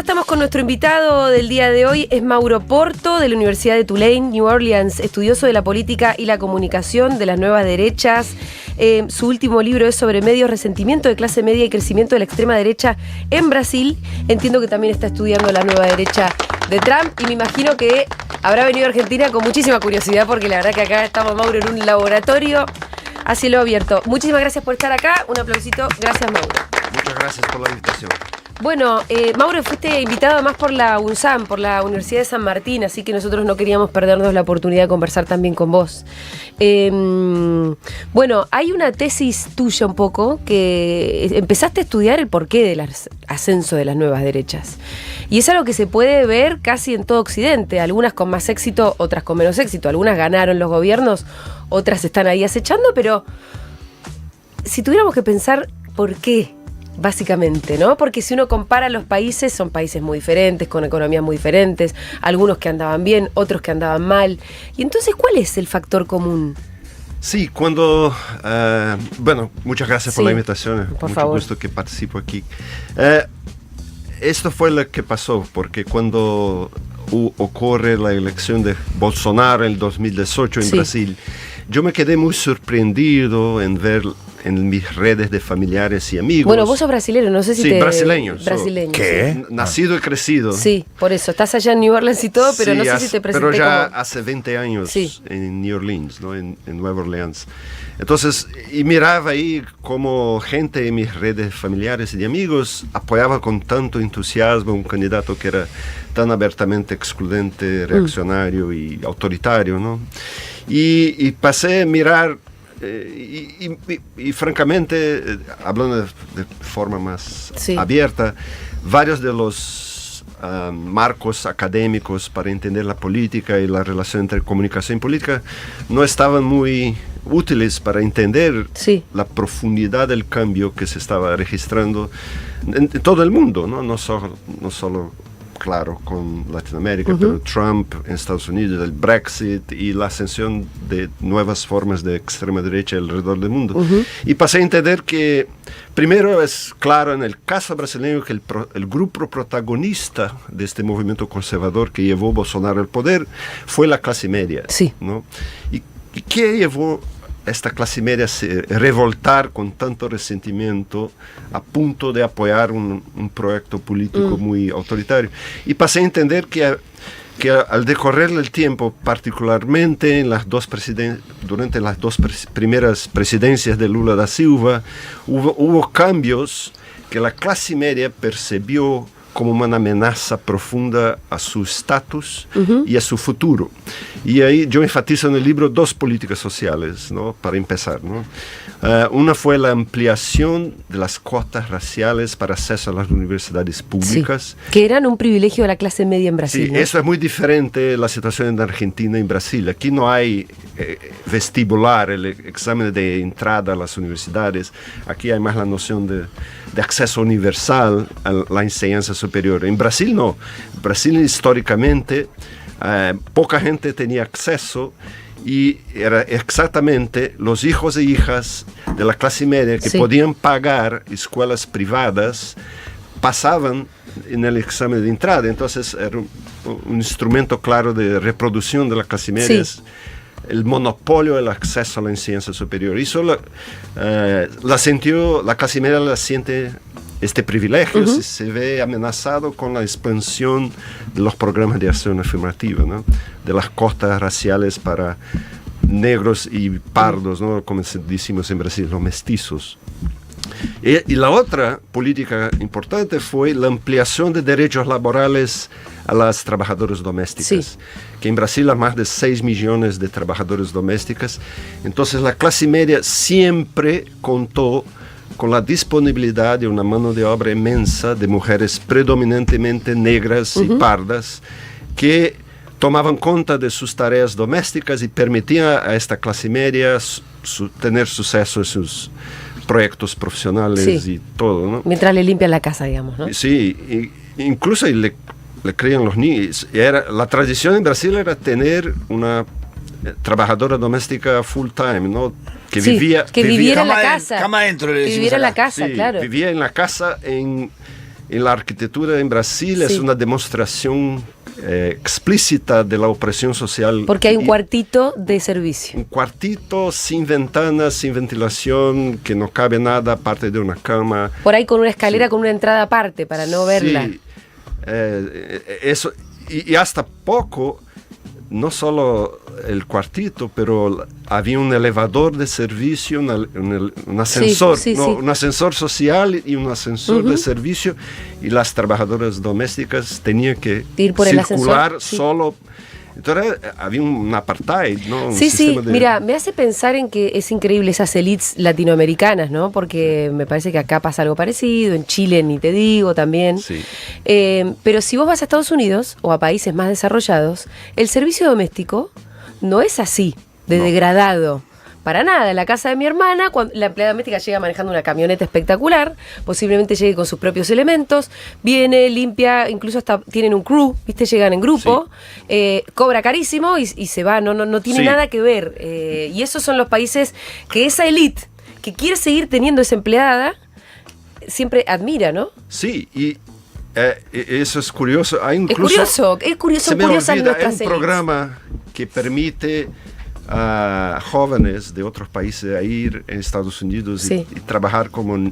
estamos con nuestro invitado del día de hoy, es Mauro Porto, de la Universidad de Tulane, New Orleans, estudioso de la política y la comunicación de las nuevas derechas. Su último libro es sobre medios, resentimiento de clase media y crecimiento de la extrema derecha en Brasil. Entiendo que también está estudiando la nueva derecha de Trump y me imagino que habrá venido a Argentina con muchísima curiosidad, porque la verdad que acá estamos, Mauro, en un laboratorio a cielo abierto. Muchísimas gracias por estar acá, un aplausito. Gracias, Mauro. Muchas gracias por la invitación. Bueno, Mauro, fuiste invitado además por la UNSAM, por la Universidad de San Martín, así que nosotros no queríamos perdernos la oportunidad de conversar también con vos. Bueno, hay una tesis tuya un poco que empezaste a estudiar el porqué del ascenso de las nuevas derechas. Y es algo que se puede ver casi en todo Occidente, algunas con más éxito, otras con menos éxito. Algunas ganaron los gobiernos, otras están ahí acechando, pero si tuviéramos que pensar por qué, básicamente, ¿no? Porque si uno compara los países, son países muy diferentes, con economías muy diferentes, algunos que andaban bien, otros que andaban mal. Y entonces, ¿cuál es el factor común? Sí, cuando... bueno, muchas gracias por la invitación. Por mucho favor. gusto que participo aquí. Esto fue lo que pasó, porque cuando ocurre la elección de Bolsonaro en el 2018 en Brasil, yo me quedé muy sorprendido en ver en mis redes de familiares y amigos. Bueno, vos sos brasileño, no sé si te... brasileño. Brasileño. ¿Qué? Sí. Nacido y crecido. Sí, por eso. Estás allá en New Orleans y todo, pero Sí, no sé si te presenté pero ya como... hace 20 años Sí. en New Orleans, ¿no? en Nueva Orleans. Entonces, y miraba ahí como gente en mis redes familiares y de amigos apoyaba con tanto entusiasmo un candidato que era tan abiertamente excludente, reaccionario y autoritario, ¿no? Y pasé a mirar y francamente, hablando de forma más abierta, varios de los marcos académicos para entender la política y la relación entre comunicación y política no estaban muy útiles para entender la profundidad del cambio que se estaba registrando en todo el mundo, no solo claro, con Latinoamérica, pero Trump en Estados Unidos, el Brexit y la ascensión de nuevas formas de extrema derecha alrededor del mundo. Y pasé a entender que, primero es claro en el caso brasileño que el grupo protagonista de este movimiento conservador que llevó a Bolsonaro al poder fue la clase media. ¿No? ¿Y qué llevó esta clase media se revoltar con tanto resentimiento a punto de apoyar un proyecto político muy autoritario? Y pasé a entender que al decorrer el tiempo, particularmente en durante las dos primeras presidencias de Lula da Silva, hubo cambios que la clase media percibió como una amenaza profunda a su estatus y a su futuro. Y ahí yo enfatizo en el libro dos políticas sociales, ¿no? Para empezar, ¿no? Una fue la ampliación de las cuotas raciales para acceso a las universidades públicas. Sí, que eran un privilegio de la clase media en Brasil. Sí, ¿no? eso es muy diferente de la situación en Argentina y en Brasil. Aquí no hay vestibular, el examen de entrada a las universidades. Aquí hay más la noción de acceso universal a la enseñanza superior. En Brasil no. En Brasil históricamente poca gente tenía acceso y era exactamente los hijos e hijas de la clase media que podían pagar escuelas privadas, pasaban en el examen de entrada. Entonces era un instrumento claro de reproducción de la clase media. El monopolio del acceso a la enseñanza superior. Eso la clase media la siente este privilegio, se ve amenazado con la expansión de los programas de acción afirmativa, ¿no? De las cuotas raciales para negros y pardos, ¿no? Como decimos en Brasil, los mestizos. Y la otra política importante fue la ampliación de derechos laborales a las trabajadoras domésticas, que en Brasil hay más de 6 millones de trabajadoras domésticas. Entonces la clase media siempre contó con la disponibilidad de una mano de obra inmensa de mujeres predominantemente negras y pardas que tomaban cuenta de sus tareas domésticas y permitían a esta clase media tener suceso en sus proyectos profesionales y todo, ¿no? Mientras le limpian la casa, digamos, ¿no? Sí, incluso le crían los niños. La tradición en Brasil era tener una trabajadora doméstica full time, ¿no? Que viviera en la casa. Cama adentro, le que decimos viviera en la acá. casa, claro. Vivía en la casa en la arquitectura en Brasil Sí. es una demostración explícita de la opresión social. Porque hay un Y cuartito de servicio. un cuartito sin ventanas, sin ventilación, que no cabe nada, aparte de una cama. Por ahí con una escalera Sí. con una entrada aparte para no verla. Sí, eso, y hasta poco, no solo el cuartito, pero había un elevador de servicio, un ascensor, Sí, sí, no, sí. un ascensor social y un ascensor de servicio, y las trabajadoras domésticas tenían que Ir por el circular ascensor, sí. solo. Entonces había un apartheid, ¿no? Un Sí, sí, sistema de- mira, me hace pensar en que es increíble esas élites latinoamericanas, ¿no? Porque me parece que acá pasa algo parecido, en Chile ni te digo también. Sí. Pero si vos vas a Estados Unidos o a países más desarrollados, el servicio doméstico no es así, de No. degradado. Para nada, en la casa de mi hermana, cuando la empleada doméstica llega manejando una camioneta espectacular, posiblemente llegue con sus propios elementos, viene, limpia, incluso hasta tienen un crew, ¿viste? Llegan en grupo, cobra carísimo y se va, no tiene Sí. nada que ver. Y esos son los países que esa élite que quiere seguir teniendo esa empleada siempre admira, ¿no? Sí, y eso es curioso. Hay Es incluso, curioso, se me curiosas olvida, hay nuestras un élites. programa que permite a jóvenes de otros países a ir en Estados Unidos Sí. y trabajar como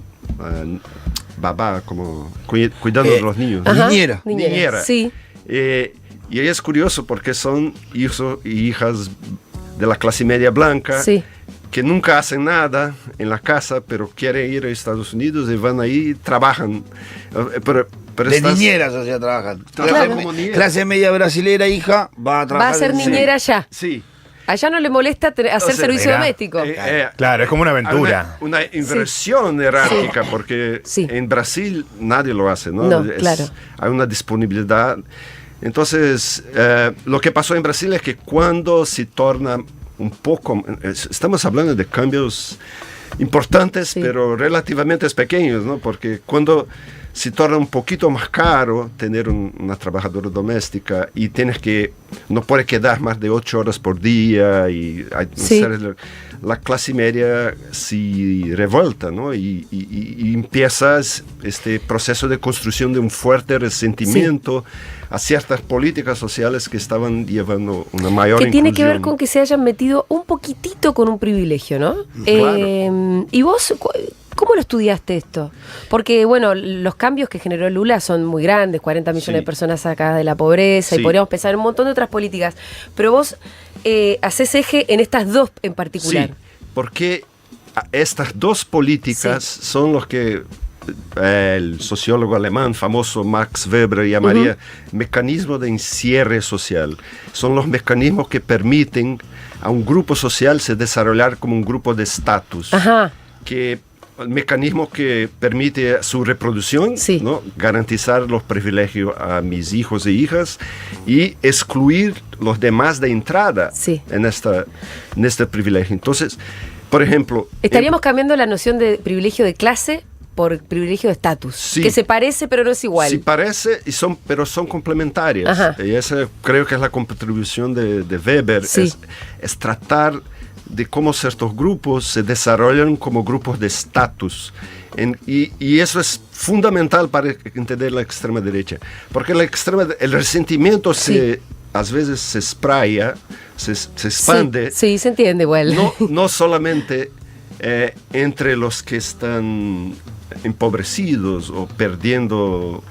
babá, como cuidando de los niños. Ajá, Niñera. Niñera. Sí. Y ahí es curioso porque son hijos y hijas de la clase media blanca Sí. que nunca hacen nada en la casa, pero quieren ir a Estados Unidos y van ahí y trabajan. Pero De estás- niñeras, o sea, trabajan. Trabajan como niñera. Clase media brasilera, hija, va a trabajar. Va a ser en- niñera allá. Sí. Allá no le molesta hacer Entonces, servicio mira, doméstico. Claro, es como una hay aventura. una inversión jerárquica porque Sí. en Brasil nadie lo hace, ¿no? No, claro. Hay una disponibilidad. Entonces, lo que pasó en Brasil es que cuando se torna un poco, estamos hablando de cambios importantes, Sí. pero relativamente pequeños, ¿no? Porque cuando se torna un poquito más caro tener una trabajadora doméstica y tienes que, no puedes quedar más de 8 horas por día y Sí. la clase media se revuelta, ¿no? Y empiezas este proceso de construcción de un fuerte resentimiento a ciertas políticas sociales que estaban llevando una mayor Que tiene que ver inclusión. con que se hayan metido un poquitito con un privilegio, ¿no? Claro. ¿Y vos cómo lo estudiaste esto? Porque, bueno, los cambios que generó Lula son muy grandes, 40 millones Sí. de personas sacadas de la pobreza, y Sí. podríamos pensar en un montón de otras políticas, pero vos haces eje en estas dos en particular. Sí, porque estas dos políticas son los que el sociólogo alemán famoso Max Weber llamaría mecanismos de encierre social. Son los mecanismos que permiten a un grupo social se desarrollar como un grupo de estatus. Ajá. Que el mecanismo que permite su reproducción, Sí. ¿no? Garantizar los privilegios a mis hijos e hijas y excluir los demás de entrada Sí. en este privilegio. Entonces, por ejemplo, Estaríamos cambiando la noción de privilegio de clase por privilegio de estatus, Sí. que se parece pero no es igual. sí parece, pero son complementarias. Ajá. Y esa creo que es la contribución de Weber, Sí. es tratar de cómo ciertos grupos se desarrollan como grupos de estatus. Y eso es fundamental para entender la extrema derecha. Porque el resentimiento a veces se espraya, se expande. Sí, se entiende igual. No solamente entre los que están empobrecidos o perdiendo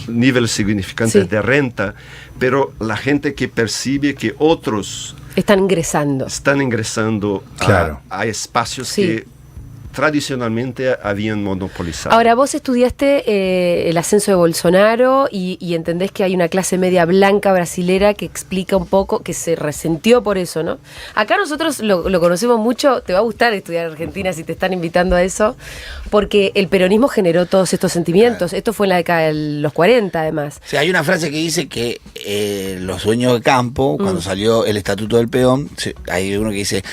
niveles significantes Sí. de renta, pero la gente que percibe que otros Están ingresando. están ingresando Claro. a espacios Sí. que tradicionalmente habían monopolizado. Ahora, vos estudiaste el ascenso de Bolsonaro y entendés que hay una clase media blanca brasilera que explica un poco, que se resintió por eso, ¿no? Acá nosotros lo conocemos mucho, te va a gustar estudiar Argentina si te están invitando a eso, porque el peronismo generó todos estos sentimientos. Esto fue en la década de los 40, además. O sea, hay una frase que dice que los dueños de campo, cuando salió el Estatuto del Peón, hay uno que dice,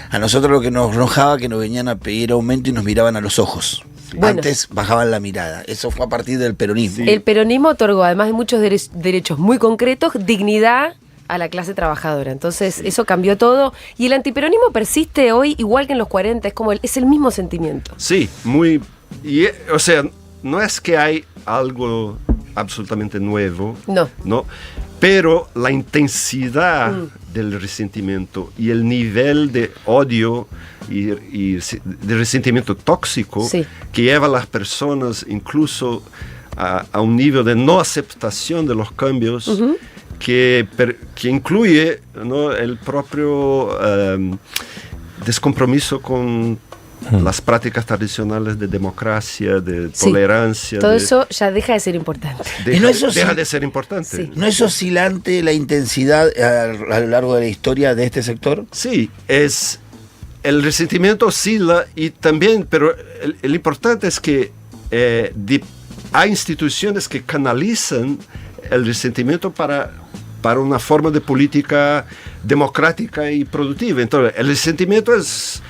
a nosotros lo que nos enojaba que nos venían a pedir aumento y nos miraban a los ojos. Bueno. Antes bajaban la mirada. Eso fue a partir del peronismo. El peronismo otorgó, además de muchos derechos muy concretos, dignidad a la clase trabajadora. Entonces, eso cambió todo. Y el antiperonismo persiste hoy igual que en los 40, es el mismo sentimiento. Sí, o sea, no es que hay algo absolutamente nuevo, no. Pero la intensidad del resentimiento y el nivel de odio y de resentimiento tóxico que lleva a las personas incluso a un nivel de no aceptación de los cambios que incluye, ¿no?, el propio descompromiso con las prácticas tradicionales de democracia, de tolerancia. Todo eso ya deja de ser importante. Deja de ser importante. Sí. ¿No es oscilante la intensidad a lo largo de la historia de este sector? Sí, el resentimiento oscila y también, pero el importante es que hay instituciones que canalizan el resentimiento para una forma de política democrática y productiva. Entonces, el resentimiento es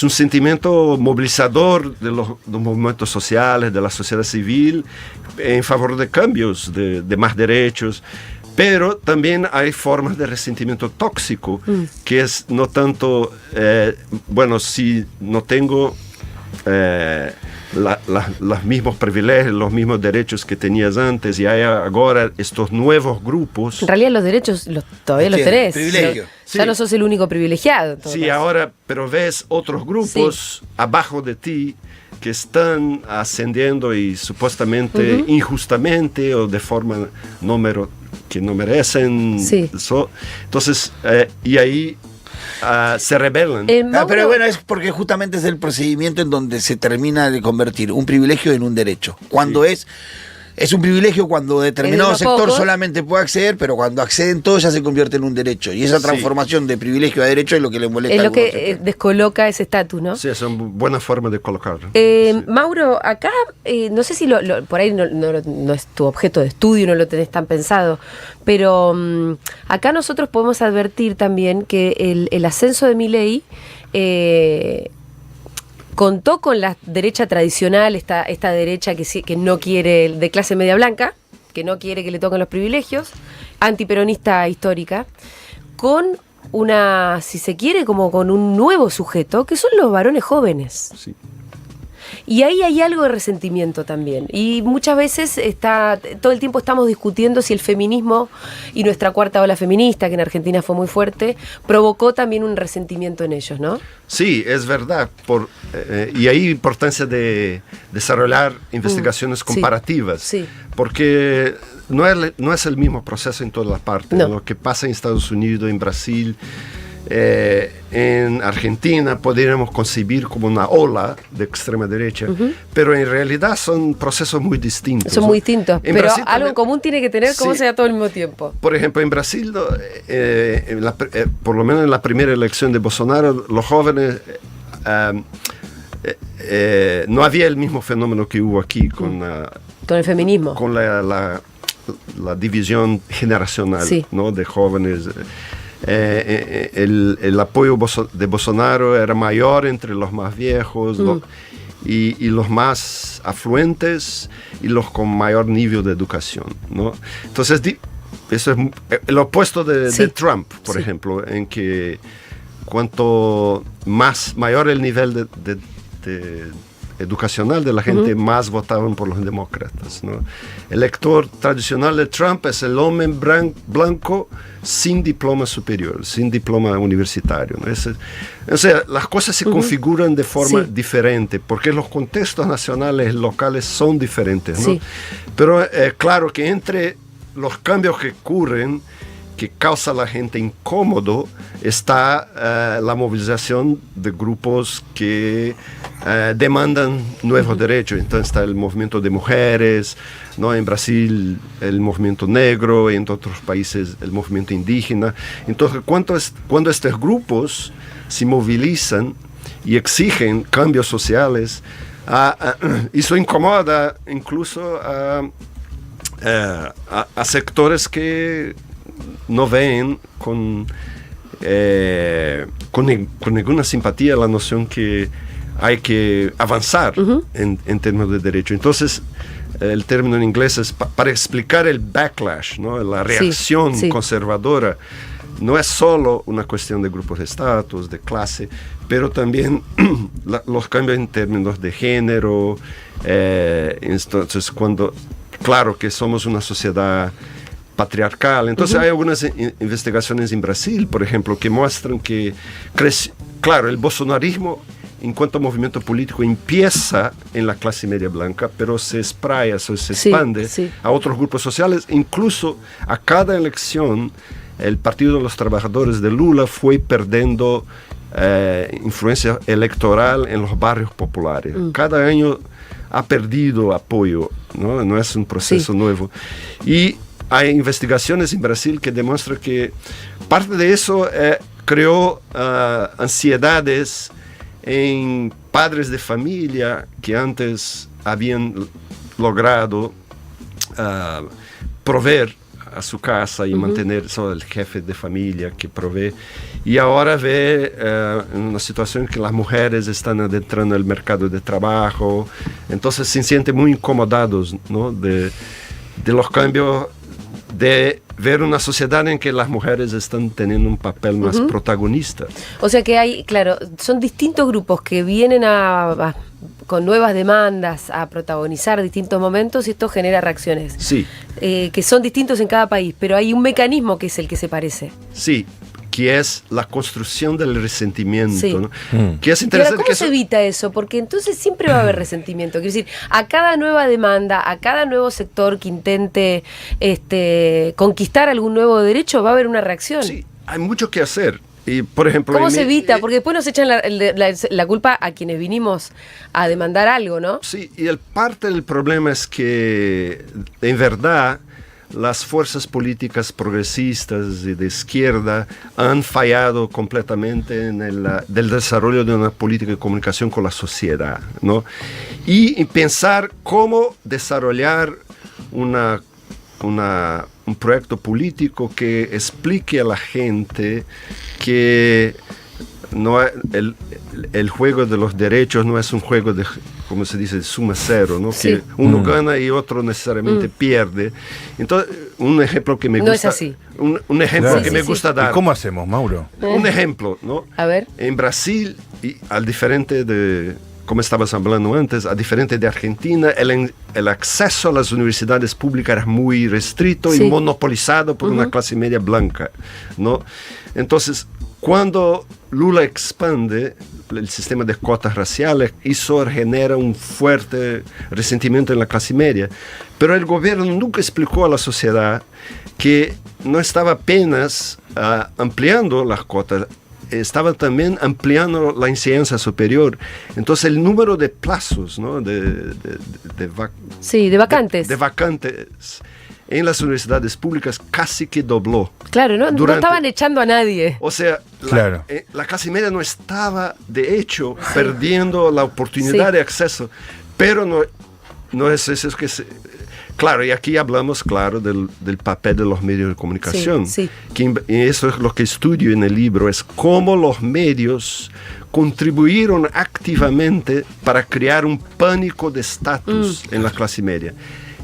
un sentimiento movilizador de los movimientos sociales, de la sociedad civil, en favor de cambios, de más derechos. Pero también hay formas de resentimiento tóxico, que es no tanto, si no tengo los mismos privilegios, los mismos derechos que tenías antes, y hay ahora estos nuevos grupos. En realidad los derechos todavía los tenés. Privilegio. Ya no sos el único privilegiado. Sí, ahora, pero ves otros grupos abajo de ti que están ascendiendo y supuestamente injustamente o de forma que no merecen. Entonces, y ahí se rebelan. Pero bueno, es porque justamente es el procedimiento en donde se termina de convertir un privilegio en un derecho. Cuando es un privilegio cuando determinado sector solamente puede acceder, pero cuando acceden todos ya se convierte en un derecho. Y esa transformación de privilegio a derecho es lo que le molesta. Es lo que descoloca ese estatus, ¿no? Sí, es una buena forma de colocarlo. Mauro, acá, no sé si por ahí no es tu objeto de estudio, no lo tenés tan pensado, pero acá nosotros podemos advertir también que el ascenso de Milei contó con la derecha tradicional, esta derecha que no quiere, de clase media blanca, que no quiere que le toquen los privilegios, antiperonista histórica, con una, si se quiere, como con un nuevo sujeto, que son los varones jóvenes. Sí. Y ahí hay algo de resentimiento también. Y muchas veces todo el tiempo estamos discutiendo si el feminismo y nuestra cuarta ola feminista, que en Argentina fue muy fuerte, provocó también un resentimiento en ellos, ¿no? Sí, es verdad. Y hay importancia de desarrollar investigaciones comparativas. Sí. Porque no es el mismo proceso en todas las partes. No. Lo que pasa en Estados Unidos, en Brasil, en Argentina podríamos concebir como una ola de extrema derecha, pero en realidad son procesos muy distintos. Son muy distintos, pero Brasil algo en común tiene que tener, como sea todo al mismo tiempo. Por ejemplo, en Brasil, por lo menos en la primera elección de Bolsonaro, los jóvenes, no había el mismo fenómeno que hubo aquí con el feminismo. Con la división generacional, ¿no?, de jóvenes. El apoyo de Bolsonaro era mayor entre los más viejos y los más afluentes y los con mayor nivel de educación, ¿no? Entonces, eso es el opuesto de Trump, por ejemplo, en que cuanto mayor el nivel de educacional de la gente, más votaban por los demócratas, ¿no? El elector tradicional de Trump es el hombre blanco sin diploma superior, sin diploma universitario, ¿no? O sea, las cosas se configuran de forma diferente, porque los contextos nacionales, locales son diferentes, ¿no? Pero claro que entre los cambios que ocurren, que causa a la gente incómodo, está la movilización de grupos que demandan nuevos derechos. Entonces está el movimiento de mujeres, ¿no? En Brasil el movimiento negro, en otros países el movimiento indígena. Entonces cuando estos grupos se movilizan y exigen cambios sociales, eso incomoda incluso a sectores que no ven con ninguna simpatía la noción que hay que avanzar en términos de derecho. Entonces, el término en inglés es para explicar el backlash, ¿no? La reacción conservadora. No es solo una cuestión de grupos de estatus, de clase, pero también los cambios en términos de género. Entonces, claro que somos una sociedad patriarcal, entonces hay algunas investigaciones en Brasil, por ejemplo, que muestran que claro, el bolsonarismo en cuanto a movimiento político empieza en la clase media blanca, pero se espraya, se expande a otros grupos sociales. Incluso a cada elección el Partido de los Trabajadores de Lula fue perdiendo influencia electoral en los barrios populares. Cada año ha perdido apoyo, no es un proceso nuevo. Y hay investigaciones en Brasil que demuestran que parte de eso creó ansiedades en padres de familia que antes habían logrado proveer a su casa y mantener el jefe de familia que provee, y ahora ve una situación en que las mujeres están adentrando el mercado de trabajo, entonces se sienten muy incomodados, ¿no? de los cambios, de ver una sociedad en que las mujeres están teniendo un papel más protagonista. O sea que hay, claro, son distintos grupos que vienen con nuevas demandas a protagonizar distintos momentos, y esto genera reacciones. Sí. Que son distintos en cada país, pero hay un mecanismo que es el que se parece. Sí, que es la construcción del resentimiento. Sí. ¿no? Que es interesante. ¿Cómo se evita eso? Porque entonces siempre va a haber resentimiento. Quiero decir, a cada nueva demanda, a cada nuevo sector que intente conquistar algún nuevo derecho, va a haber una reacción. Sí, hay mucho que hacer. Y, por ejemplo, ¿cómo se evita? Porque después nos echan la culpa a quienes vinimos a demandar algo, ¿no? Sí, y parte del problema es que, en verdad, las fuerzas políticas progresistas y de izquierda han fallado completamente en el desarrollo de una política de comunicación con la sociedad, ¿no? Y pensar cómo desarrollar un proyecto político que explique a la gente que el juego de los derechos no es un juego de, como se dice, de suma cero, ¿no? Sí. Que uno gana y otro necesariamente pierde. Entonces, un ejemplo que me gusta... No es así. Un ejemplo que me gusta dar. ¿Y cómo hacemos, Mauro? Un ejemplo, ¿no? A ver. En Brasil, y al diferente de, como estabas hablando antes, a diferente de Argentina, el acceso a las universidades públicas era muy restrito y monopolizado por una clase media blanca, ¿no? Entonces, cuando Lula expande el sistema de cuotas raciales, eso genera un fuerte resentimiento en la clase media. Pero el gobierno nunca explicó a la sociedad que no estaba apenas ampliando las cuotas, estaba también ampliando la enseñanza superior. Entonces el número de plazos, ¿no? de vacantes. De vacantes en las universidades públicas casi que dobló. Claro, no estaban echando a nadie. O sea, claro, la clase media no estaba, de hecho, perdiendo la oportunidad de acceso. Pero no es eso que se... Claro, y aquí hablamos, claro, del papel de los medios de comunicación. Sí. Y eso es lo que estudio en el libro, es cómo los medios contribuyeron activamente para crear un pánico de estatus en la clase media.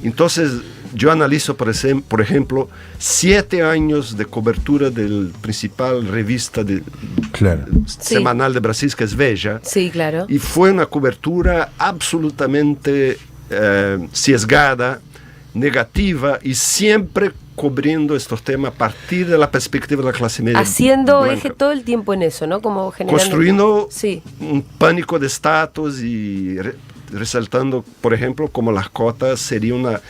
Entonces, yo analizo, por ejemplo, 7 años de cobertura del principal revista semanal de Brasil, que es Veja. Sí, claro. Y fue una cobertura absolutamente sesgada, negativa, y siempre cubriendo estos temas a partir de la perspectiva de la clase media. Haciendo blanca. eje todo el tiempo en eso, ¿no? Como generando... Construyendo un pánico de estatus y resaltando, por ejemplo, como las cuotas sería una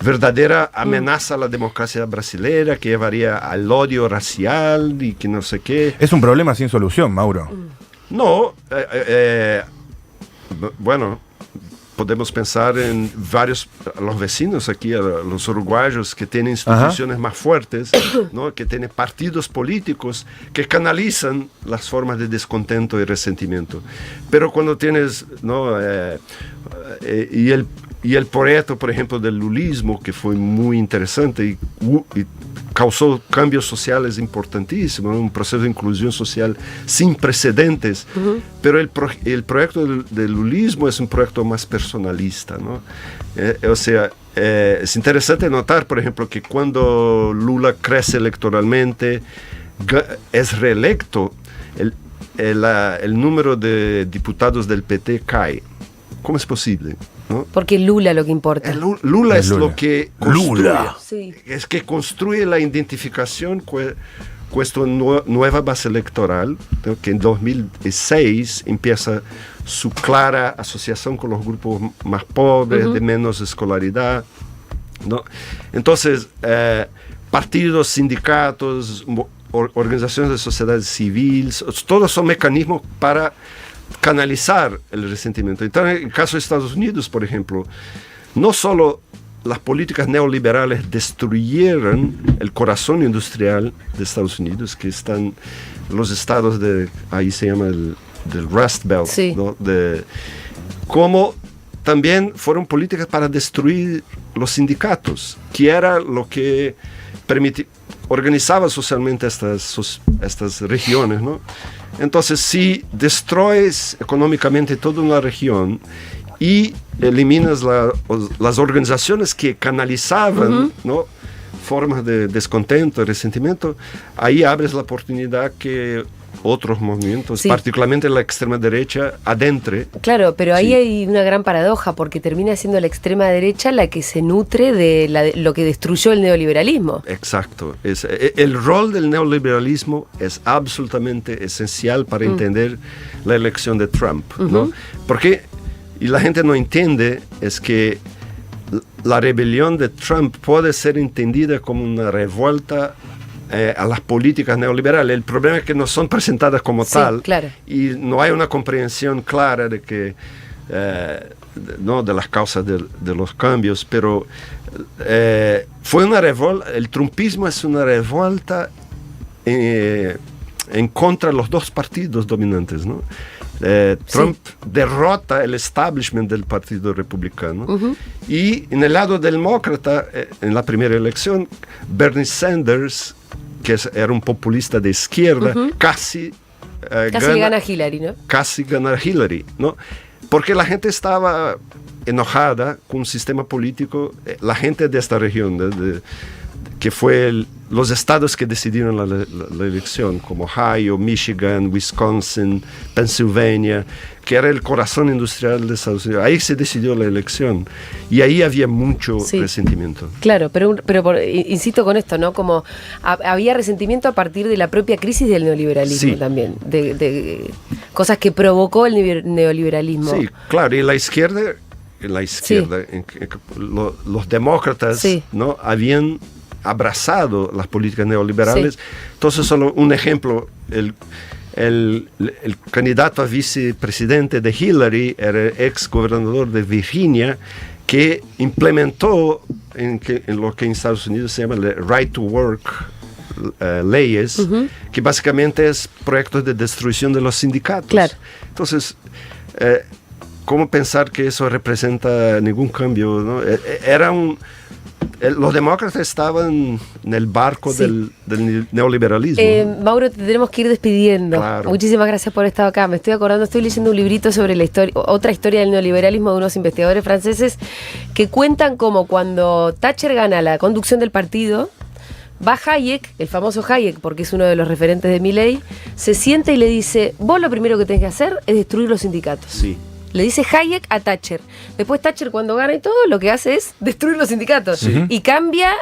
verdadera amenaza a la democracia brasileña, que llevaría al odio racial y que no sé qué. Es un problema sin solución, Mauro. No, bueno, podemos pensar en los vecinos aquí, los uruguayos, que tienen instituciones más fuertes, ¿no? Que tienen partidos políticos que canalizan las formas de descontento y resentimiento. Pero cuando tienes, ¿no? Y el proyecto, por ejemplo, del lulismo, que fue muy interesante y causó cambios sociales importantísimos, un proceso de inclusión social sin precedentes, pero el proyecto del lulismo es un proyecto más personalista, ¿no? O sea, es interesante notar, por ejemplo, que cuando Lula crece electoralmente, es reelecto, el número de diputados del PT cae. ¿Cómo es posible? ¿No? Porque Lula lo que importa. Lula es lo que construye. Sí. Es que construye la identificación con esta nueva base electoral, ¿no? Que en 2006 empieza su clara asociación con los grupos más pobres, de menos escolaridad, ¿no? Entonces, partidos, sindicatos, organizaciones de sociedad civil, todos son mecanismos para canalizar el resentimiento. Entonces, en el caso de Estados Unidos, por ejemplo, no solo las políticas neoliberales destruyeron el corazón industrial de Estados Unidos, que están los estados ahí se llama del Rust Belt, sí, ¿no? Como también fueron políticas para destruir los sindicatos, que era lo que organizaba socialmente estas regiones, ¿no? Entonces, si destruyes económicamente toda una región y eliminas las organizaciones que canalizaban, ¿no? Formas de descontento, resentimiento, ahí abres la oportunidad que otros movimientos, sí, particularmente la extrema derecha, adentre. Claro, pero ahí sí, hay una gran paradoja, porque termina siendo la extrema derecha la que se nutre de lo que destruyó el neoliberalismo. Exacto. El rol del neoliberalismo es absolutamente esencial para entender la elección de Trump, ¿no? Porque, y la gente no entiende, es que la rebelión de Trump puede ser entendida como una revuelta a las políticas neoliberales. El problema es que no son presentadas como tal, claro, y no hay una comprensión clara de que no de las causas de los cambios, pero fue una revuelta. El trumpismo es una revuelta en contra de los dos partidos dominantes, ¿no? Trump derrota el establishment del Partido Republicano, y en el lado demócrata, en la primera elección, Bernie Sanders, que era un populista de izquierda, casi gana Hillary, ¿no? Casi gana Hillary, ¿no? Porque la gente estaba enojada con un sistema político, la gente de esta región, que fue los estados que decidieron la elección, como Ohio, Michigan, Wisconsin, Pennsylvania, que era el corazón industrial de Estados Unidos. Ahí se decidió la elección y ahí había mucho resentimiento. Claro, pero insisto con esto, ¿no? Como había resentimiento a partir de la propia crisis del neoliberalismo también, de cosas que provocó el neoliberalismo. Sí, claro, y la izquierda, los demócratas, ¿no? Habían abrazado las políticas neoliberales. Entonces, solo un ejemplo, el candidato a vicepresidente de Hillary era el ex gobernador de Virginia, que implementó en lo que en Estados Unidos se llama el Right to Work, leyes, que básicamente es proyectos de destrucción de los sindicatos. Claro. Entonces, ¿cómo pensar que eso representa ningún cambio, ¿no? Los demócratas estaban en el barco del neoliberalismo. Mauro, te tenemos que ir despidiendo. Claro. Muchísimas gracias por estar acá. Me estoy acordando, estoy leyendo un librito sobre la historia, otra historia del neoliberalismo de unos investigadores franceses que cuentan cómo cuando Thatcher gana la conducción del partido, va Hayek, el famoso Hayek, porque es uno de los referentes de Milei, se sienta y le dice: vos lo primero que tenés que hacer es destruir los sindicatos. Sí. Le dice Hayek a Thatcher. Después Thatcher, cuando gana y todo, lo que hace es destruir los sindicatos. Y cambia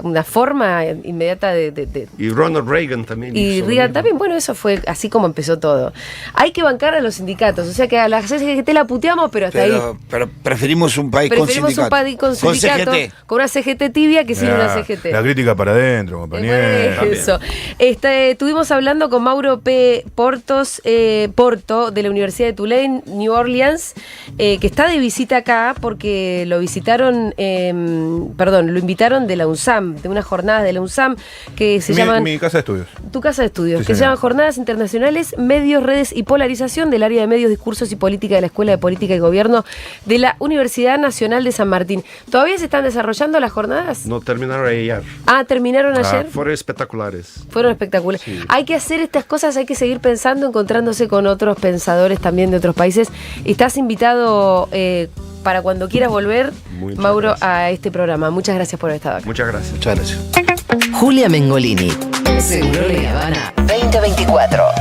una forma inmediata de... Y Ronald Reagan también. Y Reagan también. Bueno, eso fue así como empezó todo. Hay que bancar a los sindicatos. O sea que a la CGT la puteamos, pero hasta ahí. Pero preferimos un país con sindicato. Un país con sindicato, con una CGT tibia que sin una CGT. La crítica para adentro, compañero. Eso. Estuvimos hablando con Mauro P. Porto, de la Universidad de Tulane, New Orleans, que está de visita acá porque lo visitaron, lo invitaron de la UNSAM, de unas jornadas de la UNSAM que se llaman... Mi casa de estudios. Tu casa de estudios, Sí, que se señor. llaman Jornadas Internacionales, Medios, Redes y Polarización del área de Medios, Discursos y Política de la Escuela de Política y Gobierno de la Universidad Nacional de San Martín. ¿Todavía se están desarrollando las jornadas? No, terminaron ayer. Ah, ¿terminaron ayer? Fueron espectaculares. Fueron espectaculares. Sí. Hay que hacer estas cosas, hay que seguir pensando, encontrándose con otros pensadores también de otros países. Estás invitado para cuando quieras volver, Muchas Mauro, gracias. a este programa. Muchas gracias por haber estado acá. Muchas gracias. Muchas gracias. Julia Mengolini. Seguro La Habana 2024.